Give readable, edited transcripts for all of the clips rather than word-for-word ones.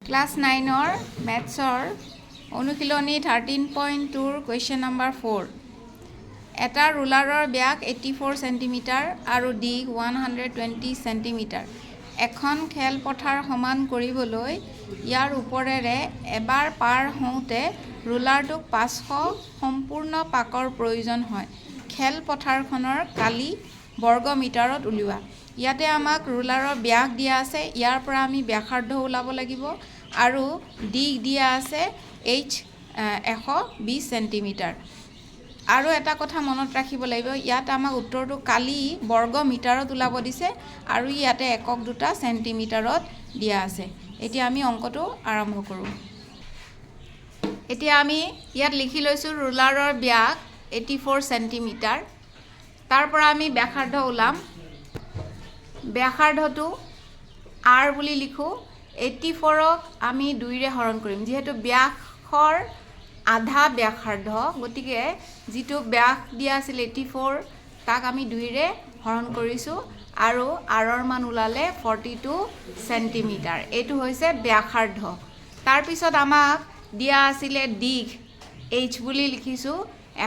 class 9-ৰ মেথছৰ অনুশীলনী 13.2ৰ question number 4 এটা ৰুলাৰৰ ব্যাস 84 centimetre আৰু দীঘ 120 চেণ্টিমিটাৰ এখন খেলপথাৰ সমান কৰিবলৈ ইয়াৰ ওপৰেৰে এবাৰ পাৰ হওঁতে ৰুলাৰটোক 500 সম্পূৰ্ণ পাকৰ প্ৰয়োজন হয় খেলপথাৰখনৰ কালি বৰ্গ মিটাৰত উলিওৱা ইয়াতে আমাক ৰুলাৰৰ ব্যাস দিয়া আছে ইয়াৰ পৰা আমি ব্যাসাৰ্ধ ওলাব লাগিব আৰু দীঘ দিয়া আছে h 120 চেণ্টিমিটাৰ আৰু এটা কথা মনত ৰাখিব লাগিব ইয়াত আমাক উত্তৰটো কালি বৰ্গ মিটাৰত ওলাব দিছে আৰু ইয়াতে একক দুটা চেণ্টিমিটাৰত দিয়া আছে এতিয়া আমি অংকটো আৰম্ভ কৰোঁ এতিয়া আমি ইয়াত লিখি লৈছোঁ ৰুলাৰৰ ব্যাস 84 চেণ্টিমিটাৰ তাৰ পৰা আমি ব্যাসাৰ্ধ ওলাম ব্যাসাৰ্ধটো r বুলি লিখোঁ 84ক আমি 2ৰে হৰণ কৰিম যিহেতু ব্যাসৰ আধা ব্যাসাৰ্ধ গতিকে যিটো ব্যাস দিয়া আছিল 84 তাক আমি 2ৰে হৰণ কৰিছোঁ আৰু r ৰ মান ওলালে 42 চেণ্টিমিটাৰ এইটো হৈছে ব্যাসাৰ্ধ তাৰপিছত আমাক দিয়া আছিলে দীঘ h বুলি লিখিছোঁ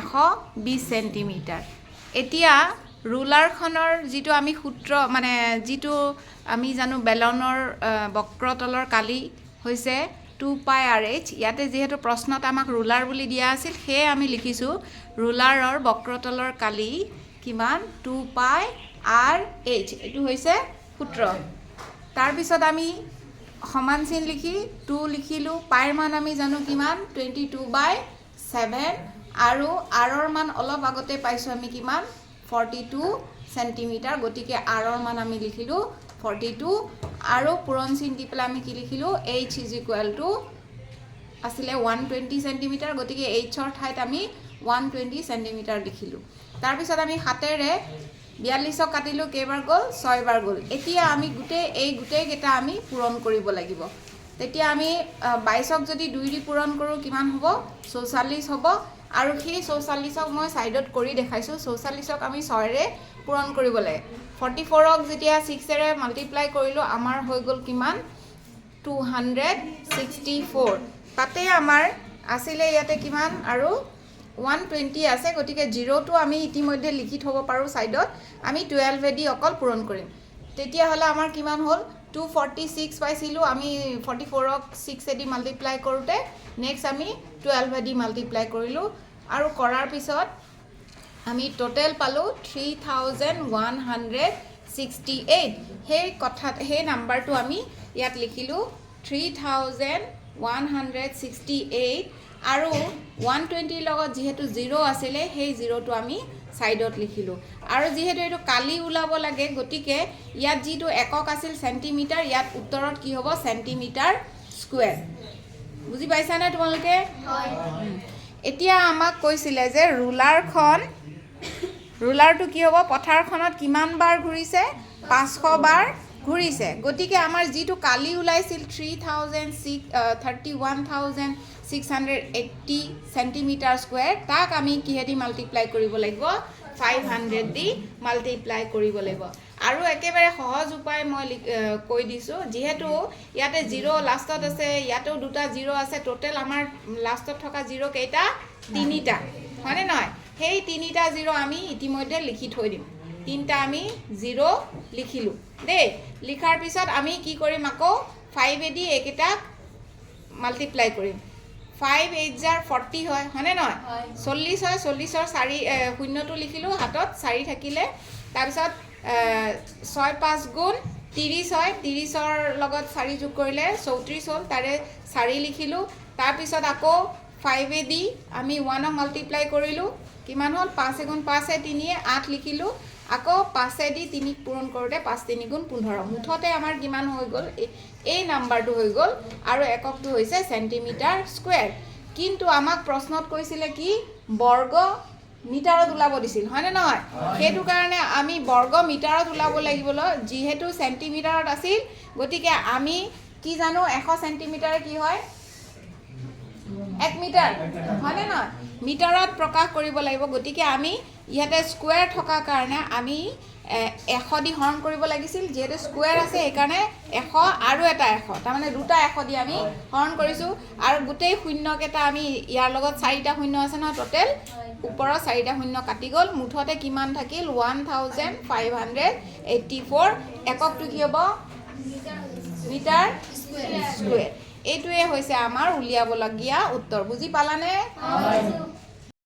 120 চেণ্টিমিটাৰ এতিয়া ৰুলাৰখনৰ যিটো আমি সূত্ৰ মানে যিটো আমি জানো বেলনৰ বক্ৰতলৰ কালি হৈছে 2πrh ইয়াতে যেহেতু প্ৰশ্নত আমাক ৰুলাৰ বুলি দিয়া আছিল সেয়ে আমি লিখিছোঁ ৰুলাৰৰ বক্ৰতলৰ কালি কিমান 2πrh এইটো হৈছে সূত্ৰ তাৰপিছত আমি সমান চিন লিখি 2 লিখিলোঁ পাইৰ মান আমি জানো কিমান 22/7 আৰু r ৰ মান অলপ আগতে পাইছোঁ আমি কিমান 42 চেণ্টিমিটাৰ গতিকে r ৰ মান আমি লিখিলোঁ 42 আৰু পূৰণ চিন দি পেলাই আমি কি লিখিলোঁ h আছিলে 120 চেণ্টিমিটাৰ গতিকে h ৰ ঠাইত আমি 120 চেণ্টিমিটাৰ লিখিলোঁ তাৰপিছত আমি 7ৰে 42ক কাটিলোঁ কেইবাৰ গ'ল 6 বাৰ গ'ল এতিয়া আমি গোটেইকেইটা আমি পূৰণ কৰিব লাগিব তেতিয়া আমি 22ক যদি 2 দি পূৰণ কৰোঁ কিমান হ'ব 44 হ'ব আৰু সেই 44ক মই ছাইডত কৰি দেখাইছোঁ 44ক আমি 6ৰে পূৰণ কৰিব লাগে 44ক যেতিয়া 6ৰে মাল্টিপ্লাই কৰিলোঁ আমাৰ হৈ গ'ল কিমান 264 তাতে আমাৰ আছিলে ইয়াতে কিমান আৰু 120 আছে গতিকে 0টো আমি ইতিমধ্যে লিখি থ'ব পাৰোঁ ছাইডত আমি 12 দি অকল পূৰণ কৰিম তেতিয়াহ'লে আমাৰ কিমান হ'ল 246 পাইছিলোঁ আমি 44ক 6 দি মাল্টিপ্লাই কৰোঁতে নেক্সট আমি 12 দি মাল্টিপ্লাই কৰিলোঁ আৰু কৰাৰ পিছত আমি টোটেল পালোঁ 3168 সেই নাম্বাৰটো আমি ইয়াত লিখিলোঁ 3168 আৰু 120ৰ লগত যিহেতু 0 আছিলে সেই 0টো আমি ছাইডত লিখিলোঁ আৰু যিহেতু এইটো কালি ওলাব লাগে গতিকে ইয়াত যিটো একক আছিল চেণ্টিমিটাৰ ইয়াত উত্তৰত কি হ'ব চেণ্টিমিটাৰ স্কুৱেৰ বুজি পাইছানে তোমালোকে এতিয়া আমাক কৈছিলে যে ৰুলাৰটো কি হ'ব পথাৰখনত কিমান বাৰ ঘূৰিছে 500 বাৰ ঘূৰিছে গতিকে আমাৰ যিটো কালি ওলাইছিল 31,680 চেণ্টিমিটাৰ স্কুৱেৰ তাক আমি কিহেদি মাল্টিপ্লাই কৰিব লাগিব 500 দি মাল্টিপ্লাই কৰিব লাগিব আৰু একেবাৰে সহজ উপায় মই কৈ দিছোঁ যিহেতু ইয়াতে 0 লাষ্টত আছে ইয়াতেও দুটা 0 আছে টোটেল আমাৰ লাষ্টত থকা 0 কেইটা 3টা হয়নে নহয় সেই 3টা 0 আমি ইতিমধ্যে লিখি থৈ দিম 3টা আমি 0 লিখিলোঁ দেই লিখাৰ পিছত আমি কি কৰিম আকৌ 5 দি এইকেইটাক মাল্টিপ্লাই কৰিম 5 8 জাৰ 40 হয় হয়নে নহয় 40 হয় 40ৰ 4 শূন্যটো লিখিলোঁ হাতত 4 থাকিলে তাৰপিছত 6 5 গুণ 30 হয় 30ৰ লগত 4 যোগ কৰিলে 34 হ'ল তাৰে 4 লিখিলোঁ তাৰপিছত আকৌ 5 দি আমি 1ক মাল্টিপ্লাই কৰিলোঁ কিমান হ'ল 5 গুণ 5 3 8 লিখিলোঁ আকৌ 5 দি 3ক পূৰণ কৰোঁতে 5 3 গুণ 15 মুঠতে আমাৰ কিমান হৈ গ'ল এই নাম্বাৰটো হৈ গ'ল আৰু এককটো হৈছে চেণ্টিমিটাৰ স্কুৱেৰ কিন্তু আমাক প্ৰশ্নত কৈছিলে কি বৰ্গ মিটাৰত ওলাব দিছিল হয়নে নহয় সেইটো কাৰণে আমি বৰ্গ মিটাৰত ওলাব লাগিব যিহেতু চেণ্টিমিটাৰত আছিল গতিকে আমি কি জানো 100 চেণ্টিমিটাৰ কি হয় 1 মিটাৰ হয়নে নহয় মিটাৰত প্ৰকাশ কৰিব লাগিব গতিকে আমি ইয়াতে স্কুৱেৰ থকাৰ কাৰণে আমি 100 দি হৰণ কৰিব লাগিছিল যেহেতু স্কুৱেৰ আছে সেইকাৰণে 100 আৰু এটা 100 তাৰমানে দুটা 100 দি আমি হৰণ কৰিছোঁ আৰু গোটেই শূন্যকেইটা আমি ইয়াৰ লগত 4টা শূন্য আছে নহয় টোটেল ওপৰৰ 4টা শূন্য কাটি গ'ল মুঠতে কিমান থাকিল 1584 এককটো কি হ'ব মিটাৰ স্কুৱেৰ এইটোৱে হৈছে আমাৰ উলিয়াবলগীয়া উত্তৰ বুজি পালানে